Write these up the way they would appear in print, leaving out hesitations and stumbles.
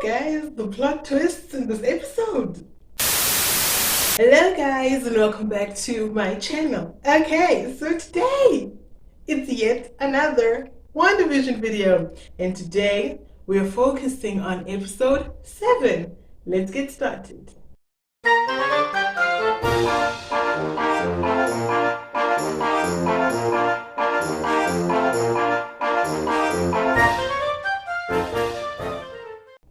guys, the plot twists in this episode. Hello guys and welcome back to my channel. Okay, so today it's yet another WandaVision video, and today we're focusing on episode 7. Let's get started.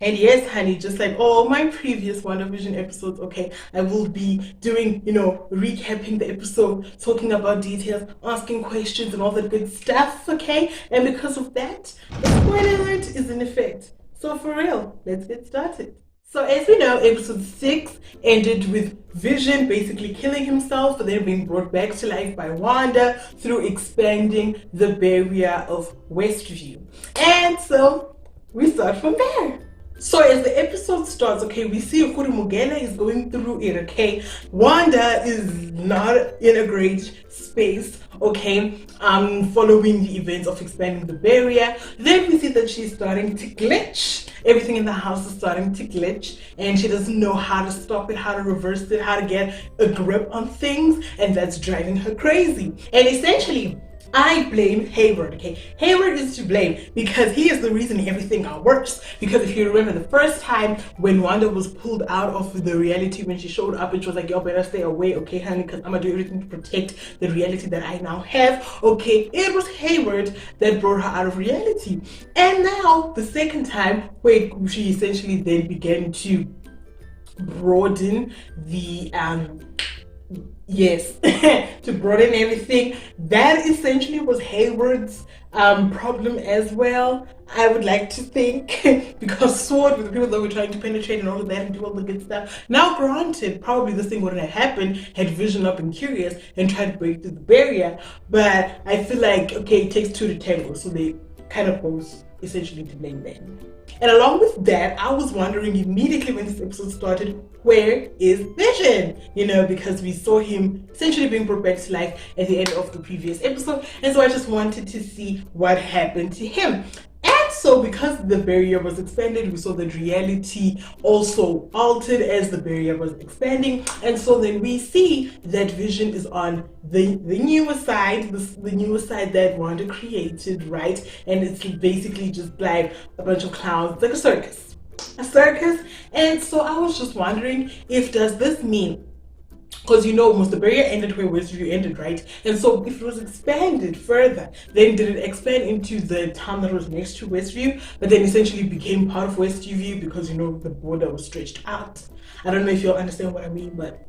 And yes, honey, just like all my previous WandaVision episodes, okay, I will be doing, recapping the episode, talking about details, asking questions and all that good stuff, okay? And because of that, the spoiler alert is in effect. So for real, let's get started. So as we know, episode 6 ended with Vision basically killing himself, but then being brought back to life by Wanda through expanding the barrier of Westview. And so we start from there. So as the episode starts, okay, we see Ukuri Mugela is going through it, okay? Wanda is not in a great space, okay, following the events of expanding the barrier. Then we see that she's starting to glitch. Everything in the house is starting to glitch, and she doesn't know how to stop it, how to reverse it, how to get a grip on things, and that's driving her crazy. And essentially, I blame Hayward, okay? Hayward is to blame because he is the reason everything got worse. Because if you remember the first time when Wanda was pulled out of the reality, when she showed up and she was like, y'all better stay away, okay, honey, because I'm gonna do everything to protect the reality that I now have, okay? It was Hayward that brought her out of reality. And now, the second time, where she essentially then began to broaden the, to broaden everything, that essentially was Hayward's problem as well, I would like to think, because Sword with the people that were trying to penetrate and all of that and do all the good stuff. Now granted, probably this thing wouldn't have happened had Vision not been curious and tried to break through the barrier, but I feel like, okay, it takes two to tango, so they kind of both essentially to blame them. And along with that, I was wondering immediately when this episode started, where is Vision? Because we saw him essentially being brought back to life at the end of the previous episode, and so I just wanted to see what happened to him. And so because the barrier was expanded, we saw that reality also altered as the barrier was expanding, and so then we see that Vision is on the newer side, the newer side that Wanda created, right? And it's basically just like a bunch of clowns. It's like a circus. And so I was just wondering, does this mean, because almost the barrier ended where Westview ended, right? And so if it was expanded further, then did it expand into the town that was next to Westview, but then essentially became part of Westview because the border was stretched out? I don't know if you'll understand what I mean, but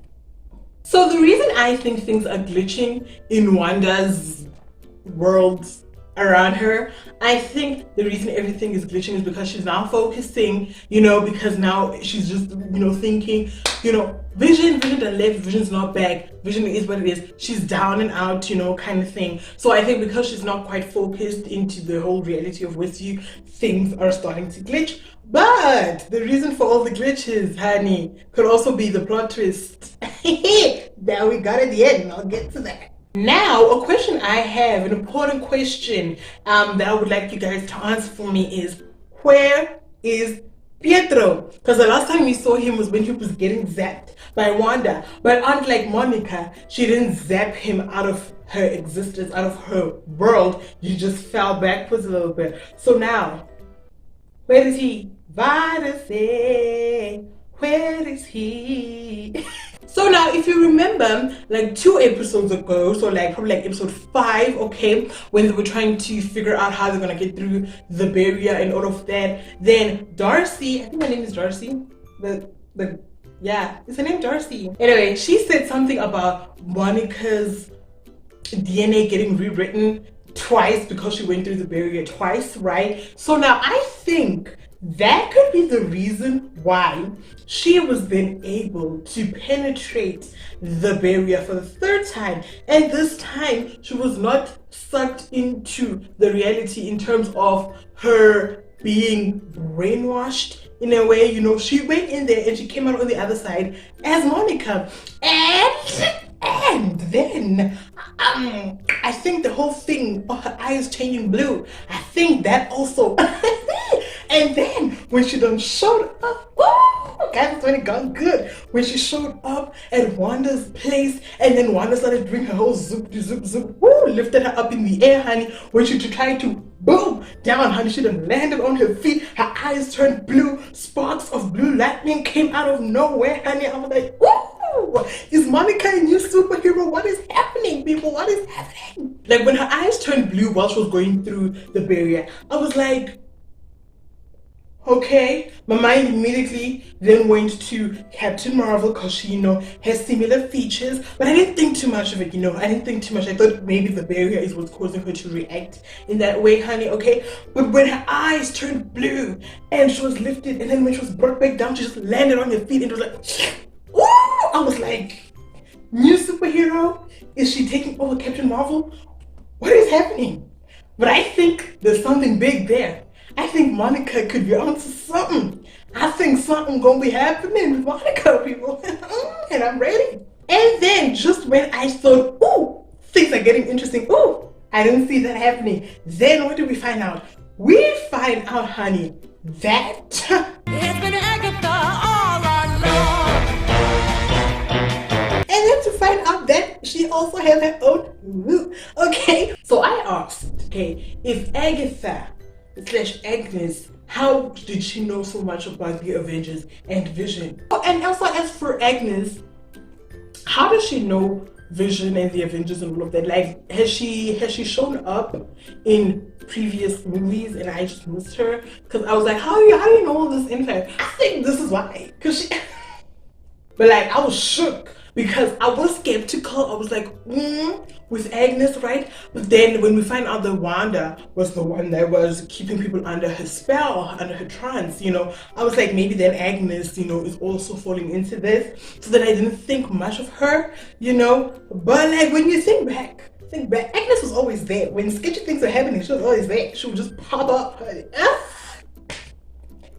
so the reason I think things are glitching in Wanda's world around her, I think the reason everything is glitching is because she's now focusing, because now she's just, thinking, Vision done left, Vision's not back, Vision is what it is, she's down and out, kind of thing. So I think because she's not quite focused into the whole reality of Westview, things are starting to glitch. But the reason for all the glitches, honey, could also be the plot twist that we got at the end, and I'll get to that. Now, a question I have, an important question that I would like you guys to answer for me is, where is Pietro? Because the last time we saw him was when he was getting zapped by Wanda. But unlike Monica, she didn't zap him out of her existence, out of her world. He just fell backwards a little bit. So now, where is he? Varese, where is he? So now, if you remember, like 2 episodes ago, so probably episode 5, okay, when they were trying to figure out how they're gonna get through the barrier and all of that, then Darcy, I think her name is Darcy, yeah, is her name Darcy? Anyway, she said something about Monica's DNA getting rewritten twice because she went through the barrier twice, right? So now I think that could be the reason why she was then able to penetrate the barrier for the 3rd time, and this time she was not sucked into the reality in terms of her being brainwashed in a way. She went in there and she came out on the other side as Monica, and then I think the whole thing of her eyes changing blue, I think that also And then when she done showed up, woo, guys, when it got good. When she showed up at Wanda's place, and then Wanda started doing her whole zoop, zoop, zoop, woo, lifted her up in the air, honey. When she tried to boom down, honey, she done landed on her feet. Her eyes turned blue. Sparks of blue lightning came out of nowhere, honey. I was like, woo! Is Monica a new superhero? What is happening, people? What is happening? Like when her eyes turned blue while she was going through the barrier, I was like, okay. My mind immediately then went to Captain Marvel because she, has similar features. But I didn't think too much of it, I didn't think too much. I thought maybe the barrier is what's causing her to react in that way, honey, okay? But when her eyes turned blue and she was lifted, and then when she was brought back down, she just landed on her feet and it was like, woo! I was like, new superhero? Is she taking over Captain Marvel? What is happening? But I think there's something big there. I think Monica could be onto something. I think something gonna be happening with Monica, people. And I'm ready. And then just when I thought, ooh, things are getting interesting, ooh, I didn't see that happening. Then what did we find out? We find out, honey, that it's been Agatha all along. And then to find out that she also has her own, okay? So I asked, okay, if Agatha / Agnes, how did she know so much about the Avengers and Vision? Oh, and also as for Agnes, how does she know Vision and the Avengers and all of that? Like, has she shown up in previous movies and I just missed her? Because I was like, how do you know all this info? I think this is why. Because she but like I was shook because I was skeptical. I was like, with Agnes, right? But then when we find out that Wanda was the one that was keeping people under her spell, under her trance, I was like, maybe then Agnes, is also falling into this. So that I didn't think much of her, But like when you think back, Agnes was always there. When sketchy things are happening, she was always there. She would just pop up.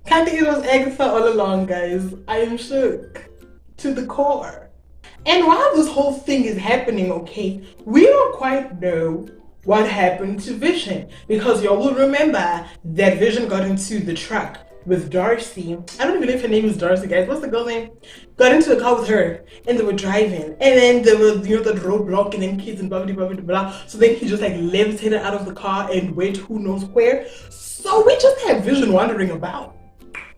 Can't think it was Agatha all along, guys. I am shook to the core. And while this whole thing is happening, okay, we don't quite know what happened to Vision, because y'all will remember that Vision got into the truck with Darcy. I don't even know if her name is Darcy, guys. What's the girl's name? Got into the car with her and they were driving, and then there was the roadblock and then kids and blah blah blah blah blah. So then he just like levitated out of the car and went who knows where. So we just have Vision wandering about.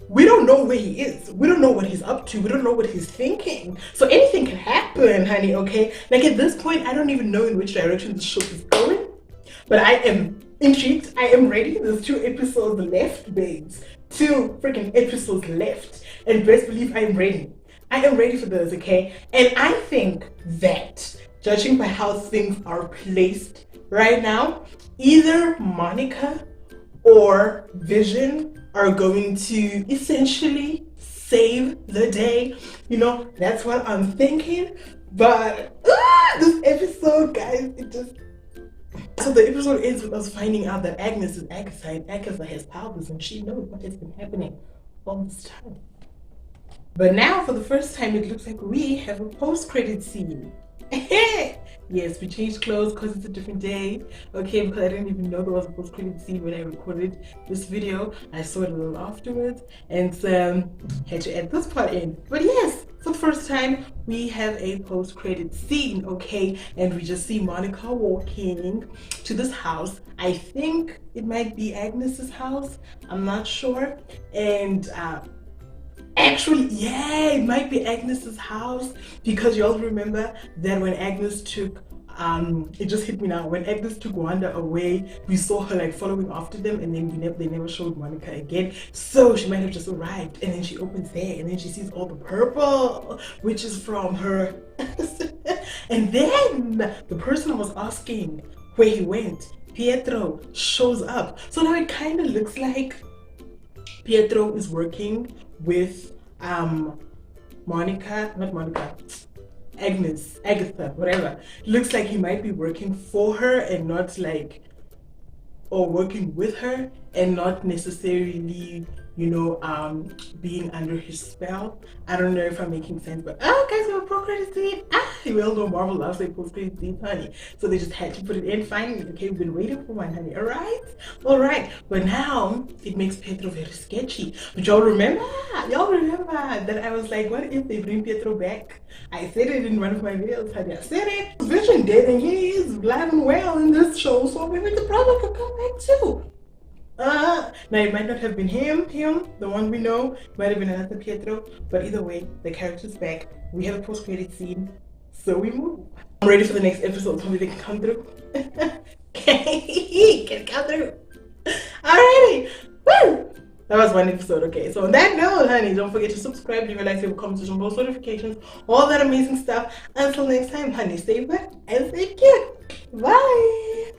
We don't know where he is. We don't know what he's up to. We don't know what he's thinking. So anything can happen, honey, okay? Like at this point, I don't even know in which direction the show is going. But I am intrigued. I am ready. There's 2 episodes left, babes. 2 freaking episodes left. And best believe I am ready. I am ready for this, okay? And I think that, judging by how things are placed right now, either Monica or Vision are going to essentially save the day. That's what I'm thinking. But this episode, guys, so the episode ends with us finding out that Agnes is Agatha, and Agatha has powers and she knows what has been happening all this time. But now, for the first time, it looks like we have a post-credit scene. Yes, we changed clothes because it's a different day, okay, because I didn't even know there was a post-credit scene when I recorded this video. I saw it a little afterwards and had to add this part in. But yes, for the first time, we have a post-credit scene, okay, and we just see Monica walking to this house. I think it might be Agnes's house, I'm not sure, and actually, yeah, it might be Agnes's house, because you all remember that when Agnes took, it just hit me now, when Agnes took Wanda away, we saw her like following after them, and then they never showed Monica again. So she might have just arrived, and then she opens there, and then she sees all the purple, which is from her. And then the person I was asking where he went, Pietro, shows up. So now it kind of looks like Pietro is working with Agatha, whatever. Looks like he might be working for her and not like or working with her and not necessarily, being under his spell. I don't know if I'm making sense, but okay, so a pro-credit scene. We all know Marvel loves their post-credit scene, honey. So they just had to put it in finally. Okay, we've been waiting for one, honey. Alright. But now it makes Pietro very sketchy. But y'all remember that I was like, what if they bring Pietro back? I said it in one of my videos, honey. I said it. Vision dead and he is alive and well in this show, so maybe the brother could come back too. Now it might not have been him, the one we know. It might have been another Pietro. But either way, the character's back. We have a post-credit scene, so we move. I'm ready for the next episode. Hopefully they can come through. Can come through. Alrighty. Woo! That was one episode. Okay, so on that note, honey, don't forget to subscribe, leave a like, leave a comment, on post notifications, all that amazing stuff. Until next time, honey, stay back and stay cute. Bye.